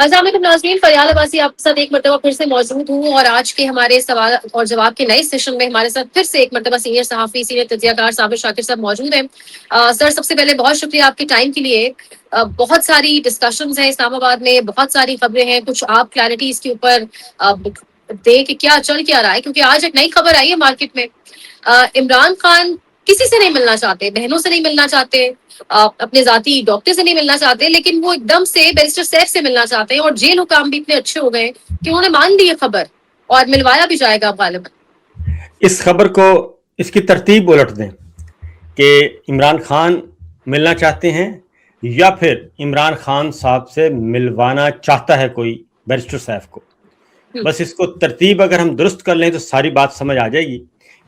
السلام علیکم ناظرین، فریال عباسی آپ کے ساتھ ایک مرتبہ پھر سے موجود ہوں، اور آج کے ہمارے سوال اور جواب کے نئے سیشن میں ہمارے ساتھ پھر سے ایک مرتبہ سینئر صحافی، سینئر تجزیہ کار صابر شاکر صاحب موجود ہیں۔ سر، سب سے پہلے بہت شکریہ آپ کے ٹائم کے لیے۔ بہت ساری ڈسکشنز ہیں اسلام آباد میں، بہت ساری خبریں ہیں، کچھ آپ کلیئرٹی اس کے اوپر دے کہ کیا چل کیا رہا ہے، کیونکہ آج ایک نئی خبر آئی ہے مارکیٹ میں۔ عمران خان کسی سے نہیں ملنا چاہتے، بہنوں سے نہیں ملنا چاہتے، اپنے ذاتی ڈاکٹر سے نہیں ملنا چاہتے، لیکن وہ ایک دم سے بیرسٹر سیف سے ملنا چاہتے ہیں، اور جیل حکام بھی اتنے اچھے ہو گئے کہ انہوں نے مان لی یہ خبر، اور ملوایا بھی جائے گا غالباً۔ اس خبر کو، اس کی ترتیب الٹ دیں کہ عمران خان ملنا چاہتے ہیں یا پھر عمران خان صاحب سے ملوانا چاہتا ہے کوئی بیرسٹر سیف کو۔ بس اس کو ترتیب اگر ہم درست کر لیں تو ساری بات سمجھ آ جائے گی،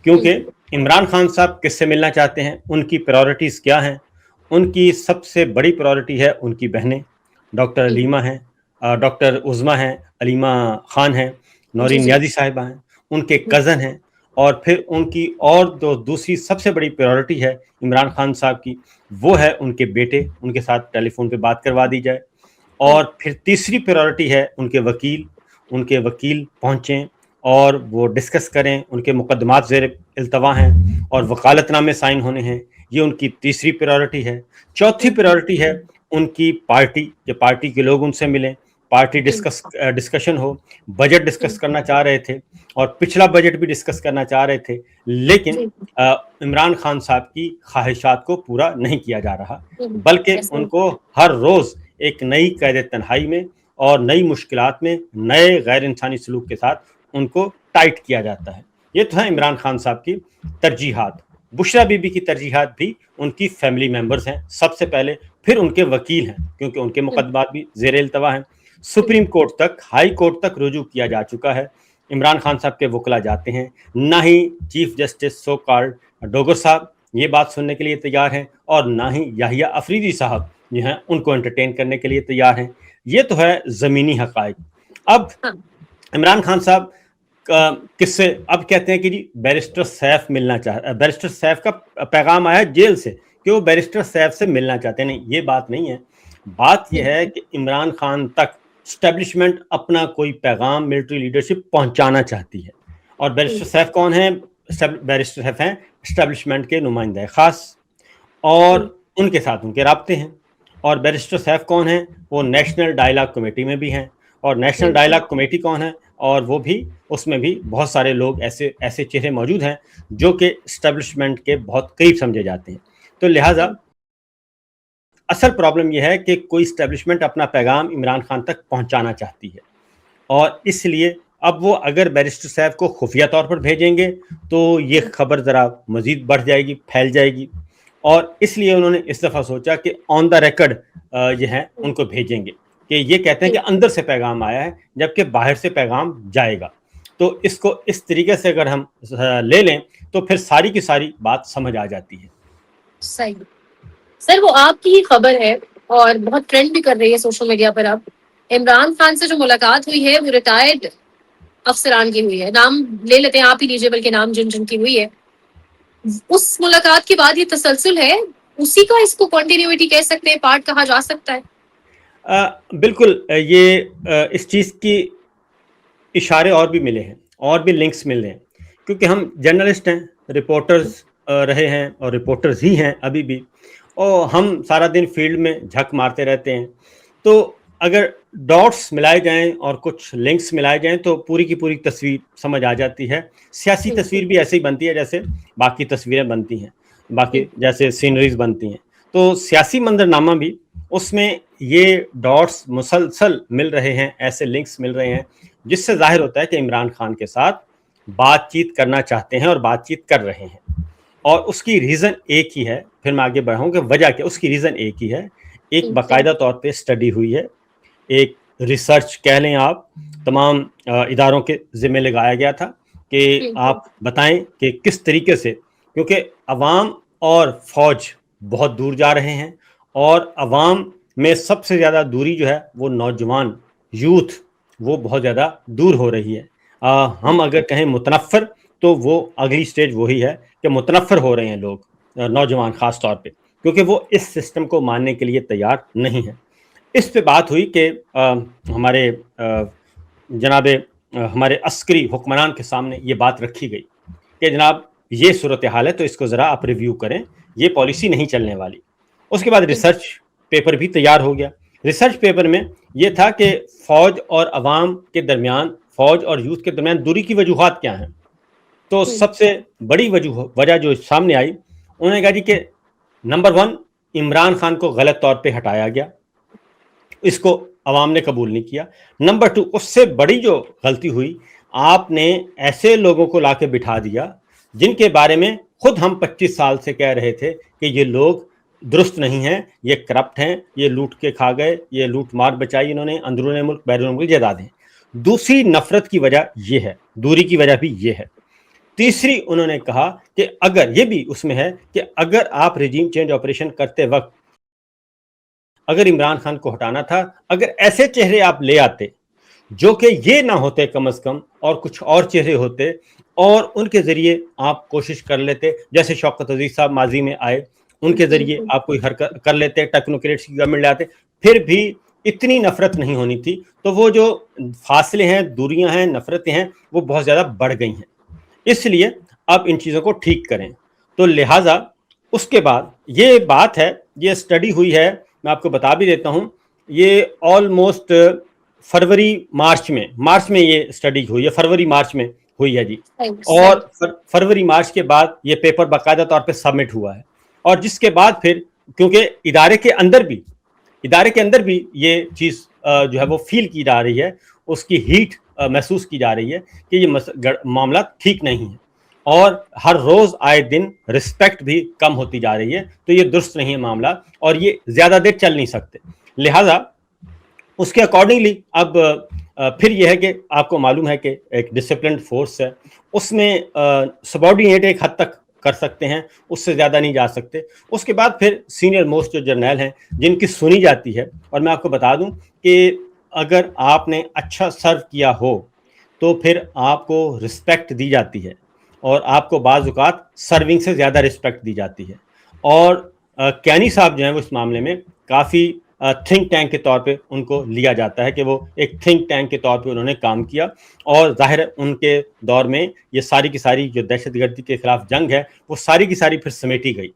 کیونکہ عمران خان صاحب کس سے ملنا چاہتے ہیں، ان کی پرائورٹیز کیا ہیں۔ ان کی سب سے بڑی پرائورٹی ہے ان کی بہنیں، ڈاکٹر علیمہ ہیں، ڈاکٹر عظمیٰ ہیں، علیمہ خان ہیں، جی نورین جی نیازی صاحبہ ہیں، ان کے کزن ہیں، اور پھر ان کی اور دوسری سب سے بڑی پرائورٹی ہے عمران خان صاحب کی، وہ ہے ان کے بیٹے، ان کے ساتھ ٹیلی فون پہ بات کروا دی جائے۔ اور پھر تیسری پرائورٹی ہے ان کے وکیل، ان کے وکیل پہنچیں اور وہ ڈسکس کریں، ان کے مقدمات زیر التوا ہیں اور وکالت نامے سائن ہونے ہیں، یہ ان کی تیسری پرائورٹی ہے۔ چوتھی پرائورٹی ہے ان کی پارٹی، کہ پارٹی کے لوگ ان سے ملیں، پارٹی ڈسکشن ہو۔ بجٹ ڈسکس کرنا چاہ رہے تھے اور پچھلا بجٹ بھی ڈسکس کرنا چاہ رہے تھے، لیکن عمران خان صاحب کی خواہشات کو پورا نہیں کیا جا رہا، بلکہ ان کو ہر روز ایک نئی قید تنہائی میں اور نئی مشکلات میں، نئے غیر انسانی سلوک کے ساتھ ان کو ٹائٹ کیا جاتا ہے۔ یہ تو ہے عمران خان صاحب کی ترجیحات۔ بشرا بی بی کی ترجیحات بھی ان کی فیملی ممبرز ہیں سب سے پہلے، پھر ان کے وکیل ہیں، کیونکہ ان کے مقدمات بھی زیر التوا ہیں۔ سپریم کورٹ تک، ہائی کورٹ تک رجوع کیا جا چکا ہے۔ عمران خان صاحب کے وکلا جاتے ہیں، نہ ہی chief justice so called Dogar صاحب یہ بات سننے کے لیے تیار ہیں، اور نہ ہی یحییٰ افریدی صاحب جو ہیں ان کو انٹرٹین کرنے کے لیے تیار ہیں۔ یہ تو ہے زمینی حقائق۔ اب عمران خان صاحب کس سے اب کہتے ہیں کہ جی بیرسٹر سیف ملنا چاہتا، بیرسٹر سیف کا پیغام آیا جیل سے کہ وہ بیرسٹر سیف سے ملنا چاہتے ہیں۔ نہیں، یہ بات نہیں ہے۔ بات یہ ہے کہ عمران خان تک اسٹیبلشمنٹ اپنا کوئی پیغام، ملٹری لیڈرشپ پہنچانا چاہتی ہے، اور بیرسٹر سیف کون ہیں؟ بیرسٹر سیف ہیں اسٹیبلشمنٹ کے نمائندہ خاص، اور ان کے ساتھ ان کے رابطے ہیں۔ اور بیرسٹر سیف کون ہیں؟ وہ نیشنل ڈائلاگ کمیٹی میں بھی ہیں، اور نیشنل ڈائلاگ کمیٹی کون ہے؟ اور وہ بھی، اس میں بھی بہت سارے لوگ ایسے چہرے موجود ہیں جو کہ اسٹیبلشمنٹ کے بہت قریب سمجھے جاتے ہیں۔ تو لہٰذا اصل پرابلم یہ ہے کہ کوئی اسٹیبلشمنٹ اپنا پیغام عمران خان تک پہنچانا چاہتی ہے، اور اس لیے اب وہ اگر بیرسٹر صاحب کو خفیہ طور پر بھیجیں گے تو یہ خبر ذرا مزید بڑھ جائے گی، پھیل جائے گی، اور اس لیے انہوں نے اس دفعہ سوچا کہ آن دا ریکارڈ یہ ہیں ان کو بھیجیں گے، کہ یہ کہتے ہیں کہ اندر سے پیغام آیا ہے جبکہ باہر سے پیغام جائے گا۔ تو اس کو اس طریقے سے اگر ہم لے لیں تو پھر ساری کی ساری بات سمجھ آ جاتی ہے۔ صحیح سر، وہ آپ کی ہی خبر ہے اور بہت ٹرینڈ بھی کر رہی ہے سوشل میڈیا پر۔ اب عمران خان سے جو ملاقات ہوئی ہے وہ ریٹائرڈ افسران کی ہوئی ہے، نام لے لیتے ہیں، آپ ہی لیجیے بلکہ نام جن جن کی ہوئی ہے۔ اس ملاقات کے بعد یہ تسلسل ہے اسی کا، اس کو کنٹینیوٹی کہہ سکتے ہیں، پارٹ کہا جا سکتا ہے۔ بالکل، یہ اس چیز کی اشارے اور بھی ملے ہیں، اور بھی لنکس مل رہے ہیں، کیونکہ ہم جرنلسٹ ہیں، رپورٹرز رہے ہیں اور رپورٹرز ہی ہیں ابھی بھی، اور ہم سارا دن فیلڈ میں جھک مارتے رہتے ہیں۔ تو اگر ڈاٹس ملائے جائیں اور کچھ لنکس ملائے جائیں تو پوری کی پوری تصویر سمجھ آ جاتی ہے۔ سیاسی تصویر بھی ایسے ہی بنتی ہے جیسے باقی تصویریں بنتی ہیں، باقی جیسے سینریز بنتی ہیں، تو سیاسی منظرنامہ بھی، اس میں یہ ڈاٹس مسلسل مل رہے ہیں، ایسے لنکس مل رہے ہیں جس سے ظاہر ہوتا ہے کہ عمران خان کے ساتھ بات چیت کرنا چاہتے ہیں اور بات چیت کر رہے ہیں۔ اور اس کی ریزن ایک ہی ہے، پھر میں آگے بڑھاؤں کہ وجہ کیا، اس کی ریزن ایک ہی ہے۔ ایک باقاعدہ طور پہ اسٹڈی ہوئی ہے، ایک ریسرچ کہہ لیں آپ، تمام اداروں کے ذمہ لگایا گیا تھا کہ آپ بتائیں کہ کس طریقے سے، کیونکہ عوام اور فوج بہت دور جا رہے ہیں، اور عوام میں سب سے زیادہ دوری جو ہے وہ نوجوان، یوتھ، وہ بہت زیادہ دور ہو رہی ہے۔ ہم اگر کہیں متنفر تو وہ اگلی سٹیج وہی ہے کہ متنفر ہو رہے ہیں لوگ، نوجوان خاص طور پہ، کیونکہ وہ اس سسٹم کو ماننے کے لیے تیار نہیں ہے۔ اس پہ بات ہوئی کہ ہمارے جناب ہمارے عسکری حکمران کے سامنے یہ بات رکھی گئی کہ جناب یہ صورتحال ہے تو اس کو ذرا آپ ریویو کریں، یہ پالیسی نہیں چلنے والی۔ اس کے بعد ریسرچ پیپر بھی تیار ہو گیا۔ ریسرچ پیپر میں یہ تھا کہ فوج اور عوام کے درمیان، فوج اور یوتھ کے درمیان دوری کی وجوہات کیا ہیں۔ تو سب سے بڑی وجہ جو سامنے آئی، انہوں نے کہا جی کہ نمبر 1 عمران خان کو غلط طور پہ ہٹایا گیا، اس کو عوام نے قبول نہیں کیا۔ نمبر 2 اس سے بڑی جو غلطی ہوئی، آپ نے ایسے لوگوں کو لا کے بٹھا دیا جن کے بارے میں خود ہم 25 سال سے کہہ رہے تھے کہ یہ لوگ درست نہیں ہیں، یہ کرپٹ ہیں، یہ لوٹ کے کھا گئے، یہ لوٹ مار بچائی انہوں نے اندرون ملک بیرون ملک جائیدادیں۔ دوسری نفرت کی وجہ یہ ہے، دوری کی وجہ بھی یہ ہے۔ تیسری انہوں نے کہا کہ اگر یہ بھی اس میں ہے کہ اگر آپ رجیم چینج آپریشن کرتے وقت اگر عمران خان کو ہٹانا تھا، اگر ایسے چہرے آپ لے آتے جو کہ یہ نہ ہوتے کم از کم، اور کچھ اور چہرے ہوتے اور ان کے ذریعے آپ کوشش کر لیتے، جیسے شوکت عزیز صاحب ماضی میں آئے، ان کے ذریعے آپ کوئی حرکت کر لیتے، ٹیکنوکریٹس کی گورنمنٹ لے آتے، پھر بھی اتنی نفرت نہیں ہونی تھی۔ تو وہ جو فاصلے ہیں، دوریاں ہیں، نفرتیں ہیں، وہ بہت زیادہ بڑھ گئی ہیں۔ اس لیے اب ان چیزوں کو ٹھیک کریں۔ تو لہٰذا اس کے بعد یہ بات ہے، یہ اسٹڈی ہوئی ہے، میں آپ کو بتا بھی دیتا ہوں، یہ آلموسٹ فروری مارچ میں یہ اسٹڈی ہوئی ہے، فروری مارچ میں ہوئی ہے جی، اور فروری مارچ کے بعد یہ پیپر باقاعدہ طور پہ سبمٹ ہوا ہے، اور جس کے بعد پھر کیونکہ ادارے کے اندر بھی یہ چیز جو ہے وہ فیل کی جا رہی ہے، اس کی ہیٹ محسوس کی جا رہی ہے کہ یہ معاملات ٹھیک نہیں ہیں، اور ہر روز آئے دن رسپیکٹ بھی کم ہوتی جا رہی ہے، تو یہ درست نہیں ہے معاملات، اور یہ زیادہ دیر چل نہیں سکتے۔ لہٰذا اس کے اکارڈنگلی اب پھر یہ ہے کہ آپ کو معلوم ہے کہ ایک ڈسپلنڈ فورس ہے، اس میں سبارڈینیٹ ایک حد تک کر سکتے ہیں، اس سے زیادہ نہیں جا سکتے۔ اس کے بعد پھر سینئر موسٹ جو جرنیل ہیں جن کی سنی جاتی ہے، اور میں آپ کو بتا دوں کہ اگر آپ نے اچھا سرو کیا ہو تو پھر آپ کو رسپیکٹ دی جاتی ہے، اور آپ کو بعض اوقات سرونگ سے زیادہ رسپیکٹ دی جاتی ہے۔ اور کینی صاحب جو ہیں وہ اس معاملے میں کافی تھنک ٹینک کے طور پہ ان کو لیا جاتا ہے کہ وہ ایک تھنک ٹینک کے طور پہ انہوں نے کام کیا، اور ظاہر ہے ان کے دور میں یہ ساری کی ساری جو دہشت گردی کے خلاف جنگ ہے وہ ساری کی ساری پھر سمیٹی گئی،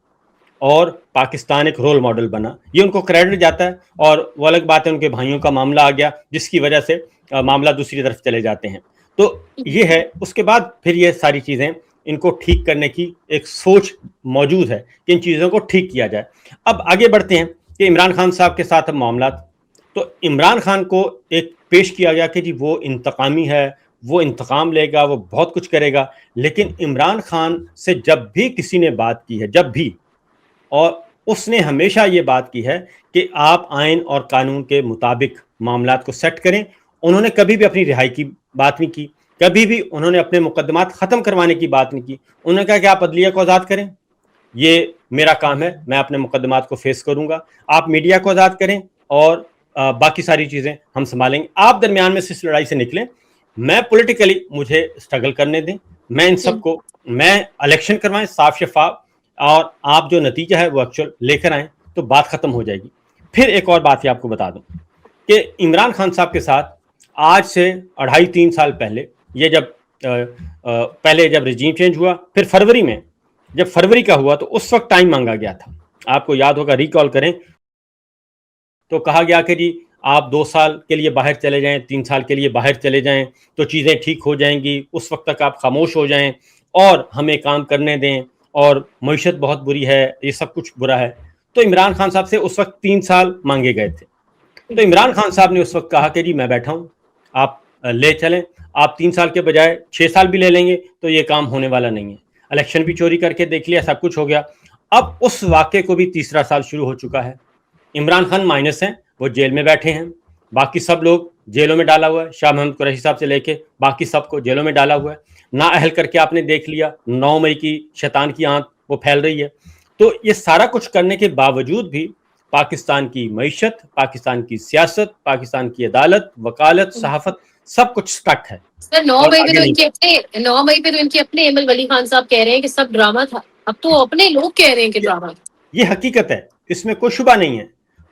اور پاکستان ایک رول ماڈل بنا، یہ ان کو کریڈٹ جاتا ہے۔ اور وہ الگ بات ہے ان کے بھائیوں کا معاملہ آ گیا جس کی وجہ سے معاملہ دوسری طرف چلے جاتے ہیں۔ تو یہ ہے، اس کے بعد پھر یہ ساری چیزیں ان کو ٹھیک کرنے کی ایک سوچ موجود ہے کہ ان چیزوں کو ٹھیک کیا جائے۔ اب آگے بڑھتے ہیں کہ عمران خان صاحب کے ساتھ اب معاملات، تو عمران خان کو ایک پیش کیا گیا کہ جی وہ انتقامی ہے، وہ انتقام لے گا، وہ بہت کچھ کرے گا، لیکن عمران خان سے جب بھی کسی نے بات کی ہے، جب بھی، اور اس نے ہمیشہ یہ بات کی ہے کہ آپ آئین اور قانون کے مطابق معاملات کو سیٹ کریں۔ انہوں نے کبھی بھی اپنی رہائی کی بات نہیں کی، کبھی بھی انہوں نے اپنے مقدمات ختم کروانے کی بات نہیں کی۔ انہوں نے کہا کہ آپ عدلیہ کو آزاد کریں، یہ میرا کام ہے، میں اپنے مقدمات کو فیس کروں گا، آپ میڈیا کو آزاد کریں، اور باقی ساری چیزیں ہم سنبھالیں گے، آپ درمیان میں سے اس لڑائی سے نکلیں، میں پولیٹیکلی مجھے اسٹرگل کرنے دیں، میں ان سب کو، میں الیکشن کروائیں صاف شفاف، اور آپ جو نتیجہ ہے وہ ایکچوئل لے کر آئیں، تو بات ختم ہو جائے گی۔ پھر ایک اور بات یہ آپ کو بتا دوں کہ عمران خان صاحب کے ساتھ آج سے 2.5-3 سال پہلے، یہ جب پہلے جب رجیم چینج ہوا، پھر فروری میں جب فروری کا ہوا، تو اس وقت ٹائم مانگا گیا تھا، آپ کو یاد ہوگا، ریکال کریں تو کہا گیا کہ جی آپ 2 سال کے لیے باہر چلے جائیں، 3 سال کے لیے باہر چلے جائیں تو چیزیں ٹھیک ہو جائیں گی، اس وقت تک آپ خاموش ہو جائیں اور ہمیں کام کرنے دیں، اور معیشت بہت بری ہے، یہ سب کچھ برا ہے۔ تو عمران خان صاحب سے اس وقت 3 سال مانگے گئے تھے، تو عمران خان صاحب نے اس وقت کہا کہ جی میں بیٹھا ہوں، آپ لے چلیں، آپ 3 سال کے بجائے 6 سال بھی لے لیں گے تو یہ کام ہونے والا نہیں ہے۔ الیکشن بھی چوری کر کے دیکھ لیا، سب کچھ ہو گیا۔ اب اس واقعے کو بھی تیسرا سال شروع ہو چکا ہے، عمران خان مائنس ہیں، وہ جیل میں بیٹھے ہیں، باقی سب لوگ جیلوں میں ڈالا ہوا ہے، شاہ محمد قریشی صاحب سے لے کے باقی سب کو جیلوں میں ڈالا ہوا ہے، نااہل کر کے آپ نے دیکھ لیا، 9 مئی کی شیطان کی آنت وہ پھیل رہی ہے۔ تو یہ سارا کچھ کرنے کے باوجود بھی پاکستان کی معیشت، پاکستان کی سیاست، پاکستان کی عدالت، وکالت، صحافت، سب کچھ سٹک ہے، سر 9 اور مئی پہ آگے تو نہیں۔ ان کے اپنے ایمل ولی خان صاحب کہہ رہے ہیں کہ سب ڈرامہ تھا، اب تو اپنے لوگ کہہ رہے ہیں کہ ڈرامہ تھا۔ یہ حقیقت ہے، اس میں کوئی شبہ نہیں ہے،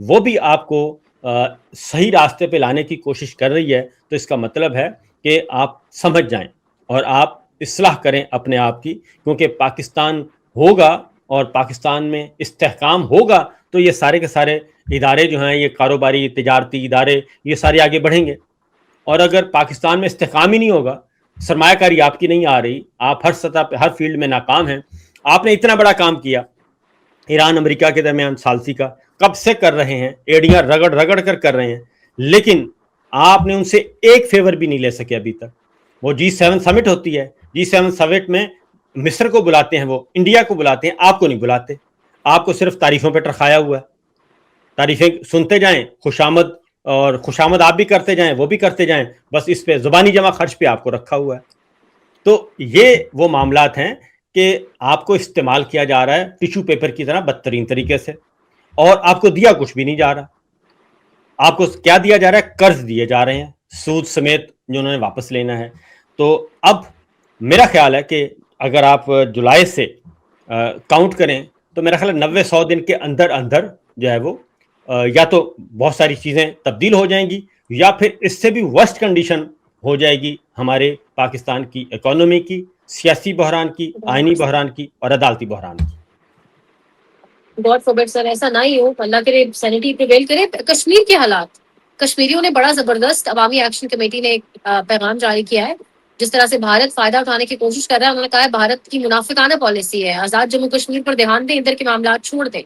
وہ بھی آپ کو صحیح راستے پہ لانے کی کوشش کر رہی ہے، تو اس کا مطلب ہے کہ آپ سمجھ جائیں اور آپ اصلاح کریں اپنے آپ کی، کیونکہ پاکستان ہوگا اور پاکستان میں استحکام ہوگا تو یہ سارے کے سارے ادارے جو ہیں، یہ کاروباری تجارتی ادارے، یہ سارے آگے بڑھیں گے. اور اگر پاکستان میں استحکام ہی نہیں ہوگا، سرمایہ کاری آپ کی نہیں آ رہی، آپ ہر سطح پہ ہر فیلڈ میں ناکام ہیں. آپ نے اتنا بڑا کام کیا ایران امریکہ کے درمیان ثالثی کا، کب سے کر رہے ہیں، ایڑیاں رگڑ رگڑ کر رہے ہیں، لیکن آپ نے ان سے ایک فیور بھی نہیں لے سکے ابھی تک. وہ G7 سمٹ ہوتی ہے، G7 سمٹ میں مصر کو بلاتے ہیں، وہ انڈیا کو بلاتے ہیں، آپ کو نہیں بلاتے. آپ کو صرف تعریفوں پہ ٹرکھایا ہوا ہے، تعریفیں سنتے جائیں، خوشامد آپ بھی کرتے جائیں، وہ بھی کرتے جائیں، بس اس پہ زبانی جمع خرچ پہ آپ کو رکھا ہوا ہے. تو یہ وہ معاملات ہیں کہ آپ کو استعمال کیا جا رہا ہے ٹیشو پیپر کی طرح بدترین طریقے سے، اور آپ کو دیا کچھ بھی نہیں جا رہا. آپ کو کیا دیا جا رہا ہے؟ قرض دیے جا رہے ہیں سود سمیت جو انہوں نے واپس لینا ہے. تو اب میرا خیال ہے کہ اگر آپ جولائی سے کاؤنٹ کریں تو میرا خیال ہے 90-100 دن کے اندر اندر جو ہے وہ یا تو بہت ساری چیزیں تبدیل ہو جائیں گی، یا پھر اس سے بھی ورسٹ کنڈیشن ہو جائے گی ہمارے پاکستان کی اکانومی کی، سیاسی بحران کی، آئینی بحران کی اور عدالتی بحران کی. گاڈ فوربڈ سر، ایسا نہ ہی ہو، اللہ کرے سینیٹی پریویل کرے. کشمیر کے حالات، کشمیریوں نے بڑا زبردست عوامی ایکشن کمیٹی نے ایک پیغام جاری کیا ہے. جس طرح سے بھارت فائدہ اٹھانے کی کوشش کر رہا ہے، انہوں نے کہا ہے بھارت کی منافقانہ پالیسی ہے، آزاد جموں کشمیر پر دھیان دیں، ادھر کے معاملات چھوڑ دیں.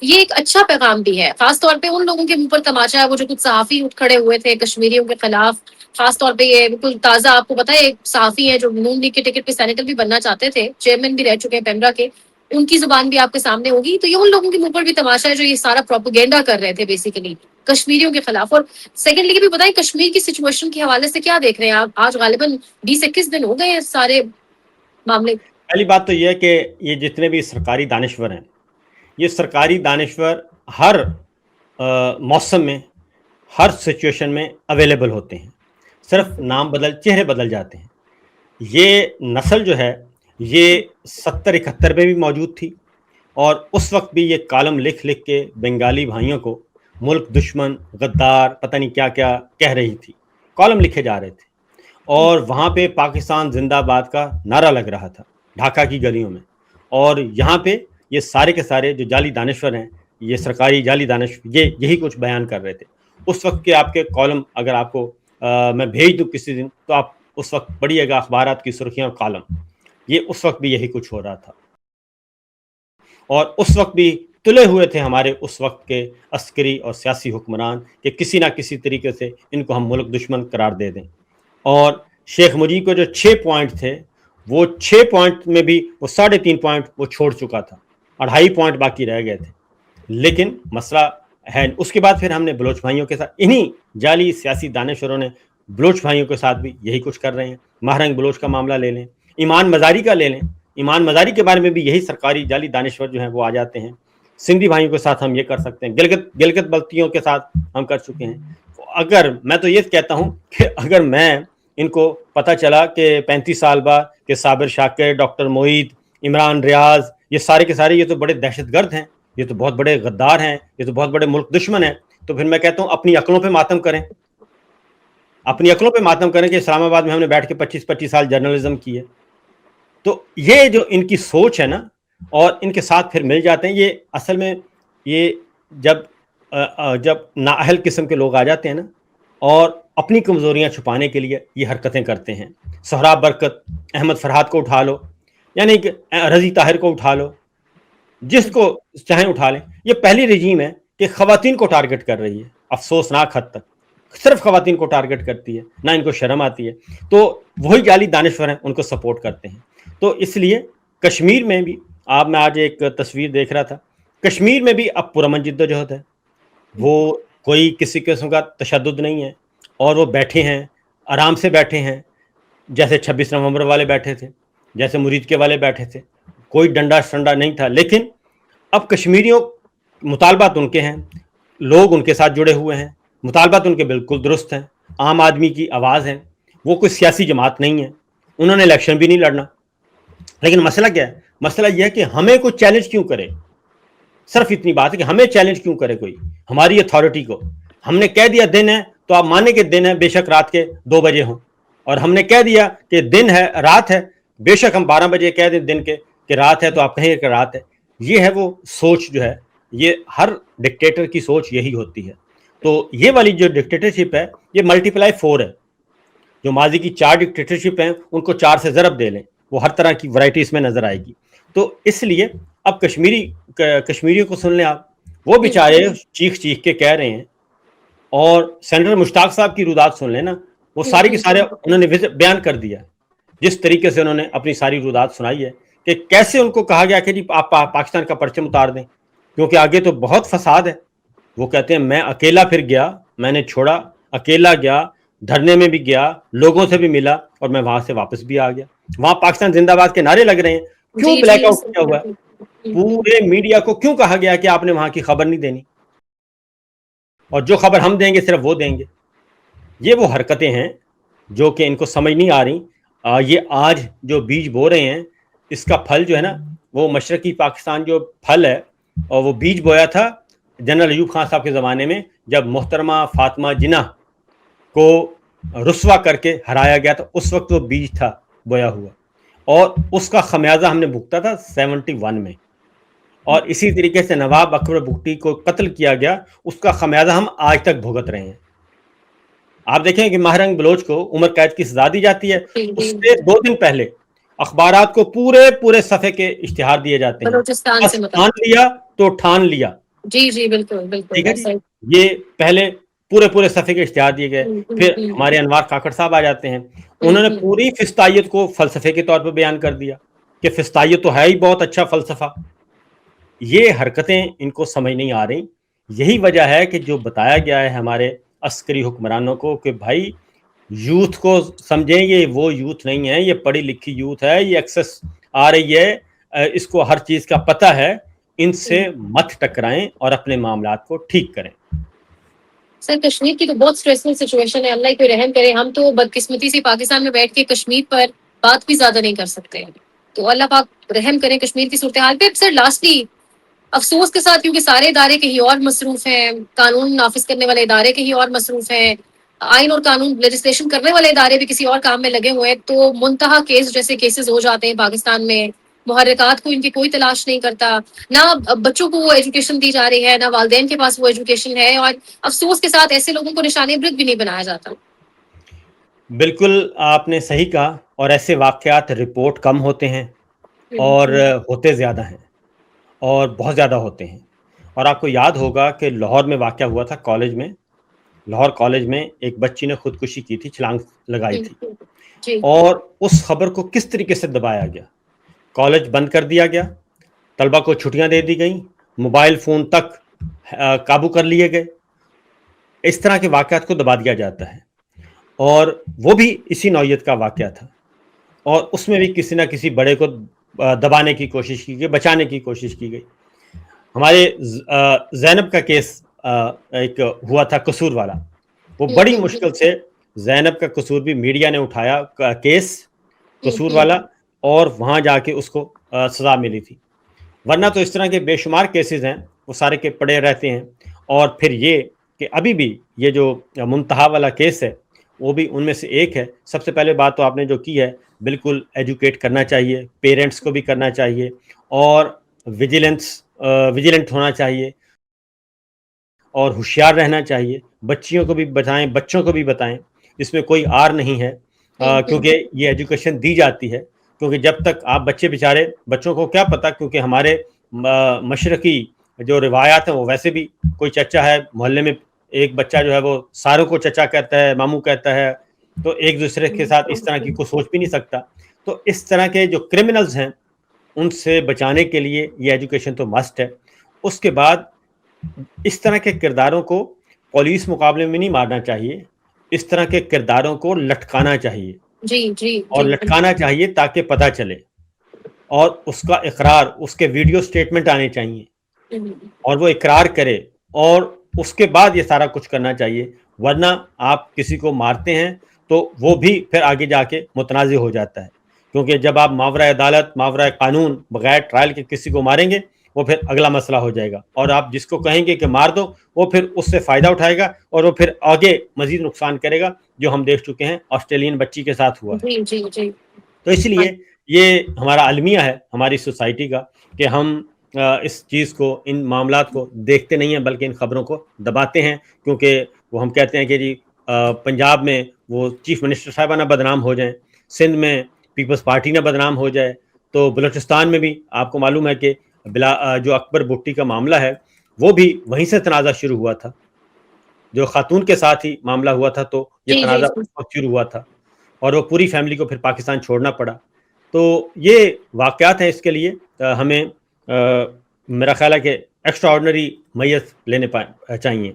یہ ایک اچھا پیغام بھی ہے، خاص طور پہ ان لوگوں کے منہ پر تماچا ہے، وہ جو کچھ صحافی اٹھ کھڑے ہوئے تھے کشمیریوں کے خلاف. خاص طور پہ یہ بالکل تازہ، آپ کو پتا ہے ایک صحافی ہیں جو نون لیگ کے ٹکٹ پہ سینیٹر بھی بننا چاہتے تھے، چیئرمین بھی رہ چکے ہیں پیمرا کے، ان کی زبان بھی آپ کے سامنے ہوگی. تو یہ ان لوگوں کے منہ پر بھی تماشا ہے جو یہ سارا پروپیگینڈا کر رہے تھے بیسیکلی کشمیریوں کے خلاف. اور سیکنڈلی یہ بھی بتائیں کشمیر کی سچویشن کے حوالے سے کیا دیکھ رہے ہیں آپ؟ آج غالباً 20-21 دن ہو گئے ہیں سارے معاملے. پہلی بات تو یہ ہے کہ یہ جتنے بھی سرکاری دانشور ہیں، یہ سرکاری دانشور ہر موسم میں، ہر سچویشن میں اویلیبل ہوتے ہیں، صرف نام چہرے بدل جاتے ہیں. یہ نسل جو ہے یہ 70-71 میں بھی موجود تھی، اور اس وقت بھی یہ کالم لکھ لکھ کے بنگالی بھائیوں کو ملک دشمن، غدار، پتہ نہیں کیا کیا کہہ رہی تھی. کالم لکھے جا رہے تھے، اور وہاں پہ پاکستان زندہ باد کا نعرہ لگ رہا تھا ڈھاکہ کی گلیوں میں. اور یہاں پہ یہ سارے کے سارے جو جعلی دانشور ہیں، یہ سرکاری جعلی دانشور، یہ یہی کچھ بیان کر رہے تھے. اس وقت کے آپ کے کالم اگر آپ کو میں بھیج دوں کسی دن، تو آپ اس وقت پڑھیے گا اخبارات کی سرخیاں اور کالم. یہ اس وقت بھی یہی کچھ ہو رہا تھا، اور اس وقت بھی تلے ہوئے تھے ہمارے اس وقت کے عسکری اور سیاسی حکمران کہ کسی نہ کسی طریقے سے ان کو ہم ملک دشمن قرار دے دیں. اور شیخ مجیب کو جو 6 پوائنٹ تھے، وہ 6 پوائنٹ میں بھی وہ 3.5 پوائنٹ وہ چھوڑ چکا تھا، 2.5 پوائنٹ باقی رہ گئے تھے. لیکن مسئلہ ہے اس کے بعد پھر ہم نے بلوچ بھائیوں کے ساتھ، انہی جعلی سیاسی دانشوروں نے بلوچ بھائیوں کے ساتھ بھی یہی کچھ کر رہے ہیں. مہرنگ بلوچ کا معاملہ لے لیں، ایمان مزاری کا لے لیں، ایمان مزاری کے بارے میں بھی یہی سرکاری جعلی دانشور جو ہیں وہ آ جاتے ہیں. سندھی بھائیوں کے ساتھ ہم یہ کر سکتے ہیں، گلگت بلتیوں کے ساتھ ہم کر چکے ہیں. اگر میں تو یہ کہتا ہوں کہ اگر میں ان کو پتہ چلا کہ 35 سال بعد کہ صابر شاکر، ڈاکٹر معید، عمران ریاض، یہ سارے کے سارے یہ تو بڑے دہشت گرد ہیں، یہ تو بہت بڑے غدار ہیں، یہ تو بہت بڑے ملک دشمن ہیں، تو پھر میں کہتا ہوں اپنی عقلوں پہ ماتم کریں، اپنی عقلوں پہ ماتم کریں کہ اسلام آباد میں ہم نے بیٹھ کے 25 سال جرنلزم کی ہے. تو یہ جو ان کی سوچ ہے نا، اور ان کے ساتھ پھر مل جاتے ہیں، یہ اصل میں یہ جب نااہل قسم کے لوگ آ جاتے ہیں نا، اور اپنی کمزوریاں چھپانے کے لیے یہ حرکتیں کرتے ہیں. سہراب برکت، احمد فرحات کو اٹھا لو، یعنی کہ رضی طاہر کو اٹھا لو، جس کو چاہیں اٹھا لیں. یہ پہلی رجیم ہے کہ خواتین کو ٹارگٹ کر رہی ہے، افسوسناک حد تک صرف خواتین کو ٹارگٹ کرتی ہے، نہ ان کو شرم آتی ہے. تو وہی جعلی دانشور ہیں ان کو سپورٹ کرتے ہیں. تو اس لیے کشمیر میں بھی میں آج ایک تصویر دیکھ رہا تھا، کشمیر میں بھی اب پرامن جدوجہد ہے، وہ کوئی کسی قسم کا تشدد نہیں ہے، اور وہ بیٹھے ہیں، آرام سے بیٹھے ہیں، جیسے 26 نومبر والے بیٹھے تھے، جیسے مرید کے والے بیٹھے تھے، کوئی ڈنڈا سنڈا نہیں تھا. لیکن اب کشمیریوں مطالبات ان کے ہیں، لوگ ان کے ساتھ جڑے ہوئے ہیں، مطالبات ان کے بالکل درست ہیں، عام آدمی کی آواز ہے، وہ کوئی سیاسی جماعت نہیں ہے، انہوں نے الیکشن بھی نہیں لڑنا. لیکن مسئلہ کیا ہے؟ مسئلہ یہ ہے کہ ہمیں کوئی چیلنج کیوں کرے. صرف اتنی بات ہے کہ ہمیں چیلنج کیوں کرے کوئی ہماری اتھارٹی کو. ہم نے کہہ دیا دن ہے تو آپ مانیں کہ دن ہے بے شک رات کے 2 بجے ہوں, اور ہم نے کہہ دیا کہ دن ہے رات ہے بے شک ہم 12 بجے کہہ دیں دن کے کہ رات ہے تو آپ کہیں کہ رات ہے. یہ ہے وہ سوچ جو ہے, یہ ہر ڈکٹیٹر کی سوچ یہی ہوتی ہے. تو یہ والی جو ڈکٹیٹرشپ ہے یہ ملٹی پلائی 4 ہے. جو ماضی کی 4 ڈکٹیٹرشپ ہیں ان کو 4 سے ضرب دے لیں, وہ ہر طرح کی ورائٹی اس میں نظر آئے گی. تو اس لیے اب کشمیریوں کو سن لیں آپ, وہ بیچارے چیخ چیخ کے کہہ رہے ہیں, اور سینیٹر مشتاق صاحب کی رودات سن لیں نا, وہ ساری کی سارے انہوں نے بیان کر دیا جس طریقے سے انہوں نے اپنی ساری رودات سنائی ہے کہ کیسے ان کو کہا گیا کہ جی آپ پاکستان کا پرچم اتار دیں کیونکہ آگے تو بہت فساد ہے. وہ کہتے ہیں میں اکیلا پھر گیا, میں نے چھوڑا, اکیلا گیا, دھرنے میں بھی گیا, لوگوں سے بھی ملا, اور میں وہاں سے واپس بھی آ گیا. وہاں پاکستان زندہ باد کے نعرے لگ رہے ہیں, کیوں بلیک آؤٹ کیا ہوا ہے؟ پورے میڈیا کو کیوں کہا گیا کہ آپ نے وہاں کی خبر نہیں دینی, اور جو خبر ہم دیں گے صرف وہ دیں گے. یہ وہ حرکتیں ہیں جو کہ ان کو سمجھ نہیں آ رہی. یہ آج جو بیج بو رہے ہیں اس کا پھل جو ہے نا, وہ مشرقی پاکستان جو پھل ہے, اور وہ بیج بویا تھا جنرل ایوب خان صاحب کے زمانے میں جب محترمہ فاطمہ جناح کو رسوا کر کے ہرایا گیا تھا. اس وقت وہ بیج تھا بویا ہوا, اور اس کا خمیازہ ہم نے بھگتا تھا 71 میں. اور اسی طریقے سے نواب اکبر بگٹی کو قتل کیا گیا, اس کا خمیازہ ہم آج تک بھگت رہے ہیں. آپ دیکھیں کہ ماہرنگ بلوچ کو عمر قید کی سزا دی جاتی ہے, اس سے 2 دن پہلے اخبارات کو پورے صفحے کے اشتہار دیے جاتے ہیں, بلوچستان بس سے ٹھان لیا تو ٹھان لیا. جی جی بالکل بالکل. ٹھیک ہے جی, یہ پہلے پورے صفحے کے اشتہار دیے گئے. پھر ہمارے انوار کاکڑ صاحب آ جاتے ہیں, انہوں نے پوری فسطائیت کو فلسفے کے طور پہ بیان کر دیا کہ فسطائیت تو ہے ہی بہت اچھا فلسفہ. یہ حرکتیں ان کو سمجھ نہیں آ رہی. یہی وجہ ہے کہ جو بتایا گیا ہے ہمارے عسکری حکمرانوں کو کہ بھائی یوتھ کو سمجھیں, یہ وہ یوتھ نہیں ہے, یہ پڑھی لکھی یوتھ ہے, یہ ایکسس آ رہی ہے, اس کو ہر چیز کا پتہ ہے, ان سے مت ٹکرائیں اور اپنے معاملات کو ٹھیک کریں. سر کشمیر کی تو بہت اسٹریسفل سچویشن ہے, اللہ کوئی رحم کرے. ہم تو بدقسمتی سے پاکستان میں بیٹھ کے کشمیر پر بات بھی زیادہ نہیں کر سکتے, تو اللہ پاک رحم کریں کشمیر کی صورتحال پہ. سر لاسٹلی افسوس کے ساتھ کیونکہ سارے ادارے کہیں اور مصروف ہیں, قانون نافذ کرنے والے ادارے کہیں اور مصروف ہیں, آئین اور قانون لیجسلیشن کرنے والے ادارے بھی کسی اور کام میں لگے ہوئے ہیں, تو منتہا کیس جیسے کیسز ہو جاتے ہیں پاکستان میں. محرکات کو ان کی کوئی تلاش نہیں کرتا, نہ بچوں کو وہ ایجوکیشن دی جا رہی ہے, نہ والدین کے پاس وہ ایجوکیشن ہے, اور افسوس کے ساتھ ایسے لوگوں کو نشان عبرت بھی نہیں بنایا جاتا. بالکل آپ نے صحیح کہا, اور ایسے واقعات رپورٹ کم ہوتے ہیں اور ہوتے زیادہ ہیں, اور بہت زیادہ ہوتے ہیں. اور آپ کو یاد ہوگا کہ لاہور میں واقعہ ہوا تھا کالج میں, لاہور کالج میں ایک بچی نے خودکشی کی تھی, چھلانگ لگائی تھی, اور اس خبر کو کس طریقے سے دبایا گیا. کالج بند کر دیا گیا, طلبہ کو چھٹیاں دے دی گئیں, موبائل فون تک قابو کر لیے گئے. اس طرح کے واقعات کو دبا دیا جاتا ہے, اور وہ بھی اسی نوعیت کا واقعہ تھا, اور اس میں بھی کسی نہ کسی بڑے کو دبانے کی کوشش کی گئی, بچانے کی کوشش کی گئی. ہمارے زینب کا کیس ایک ہوا تھا قصور والا, وہ بڑی مشکل سے زینب کا قصور بھی میڈیا نے اٹھایا کیس قصور والا, اور وہاں جا کے اس کو سزا ملی تھی. ورنہ تو اس طرح کے بے شمار کیسز ہیں, وہ سارے کے پڑے رہتے ہیں. اور پھر یہ کہ ابھی بھی یہ جو منتہا والا کیس ہے وہ بھی ان میں سے ایک ہے. سب سے پہلے بات تو آپ نے جو کی ہے, بالکل ایجوکیٹ کرنا چاہیے, پیرنٹس کو بھی کرنا چاہیے, اور ویجیلنٹ ہونا چاہیے, اور ہوشیار رہنا چاہیے. بچیوں کو بھی بتائیں, بچوں کو بھی بتائیں, اس میں کوئی آر نہیں ہے, کیونکہ یہ ایجوکیشن دی جاتی ہے. کیونکہ جب تک آپ بچوں کو کیا پتہ, کیونکہ ہمارے مشرقی جو روایات ہیں وہ ویسے بھی, کوئی چچا ہے محلے میں, ایک بچہ جو ہے وہ ساروں کو چچا کہتا ہے, ماموں کہتا ہے, تو ایک دوسرے کے ساتھ اس طرح کی کوئی سوچ بھی نہیں سکتا. تو اس طرح کے جو کرمنلز ہیں ان سے بچانے کے لیے یہ ایجوکیشن تو مسٹ ہے. اس کے بعد اس طرح کے کرداروں کو پولیس مقابلے میں نہیں مارنا چاہیے, اس طرح کے کرداروں کو لٹکانا چاہیے, اور لٹکانا چاہیے تاکہ پتہ چلے, اور اس کا اقرار, اس کے ویڈیو سٹیٹمنٹ آنے چاہیے, اور وہ اقرار کرے, اور اس کے بعد یہ سارا کچھ کرنا چاہیے. ورنہ آپ کسی کو مارتے ہیں تو وہ بھی پھر آگے جا کے متنازع ہو جاتا ہے, کیونکہ جب آپ ماورا عدالت, ماورا قانون, بغیر ٹرائل کے کسی کو ماریں گے وہ پھر اگلا مسئلہ ہو جائے گا، اور آپ جس کو کہیں گے کہ مار دو وہ پھر اس سے فائدہ اٹھائے گا اور وہ پھر آگے مزید نقصان کرے گا، جو ہم دیکھ چکے ہیں آسٹریلین بچی کے ساتھ ہوا ہے۔ جی جی جی تو اس لیے یہ ہمارا المیہ ہے ہماری سوسائٹی کا کہ ہم اس چیز کو، ان معاملات کو دیکھتے نہیں ہیں بلکہ ان خبروں کو دباتے ہیں، کیونکہ وہ ہم کہتے ہیں کہ جی پنجاب میں وہ چیف منسٹر صاحبہ نہ بدنام ہو جائیں، سندھ میں پیپلز پارٹی نہ بدنام ہو جائے، تو بلوچستان میں بھی آپ کو معلوم ہے کہ جو اکبر بھٹی کا معاملہ ہے وہ بھی وہیں سے تنازع شروع ہوا تھا، جو خاتون کے ساتھ ہی معاملہ ہوا تھا تو یہ جی جی تنازع جی شروع ہوا تھا، اور وہ پوری فیملی کو پھر پاکستان چھوڑنا پڑا۔ تو یہ واقعات ہیں، اس کے لیے ہمیں میرا خیال ہے کہ ایکسٹرا آرڈنری میت لینے چاہیے۔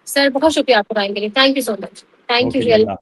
سر بہت شکریہ آپ کو ٹائم کے لیے، thank you so much, thank you okay جی، ریئلی۔ اللہ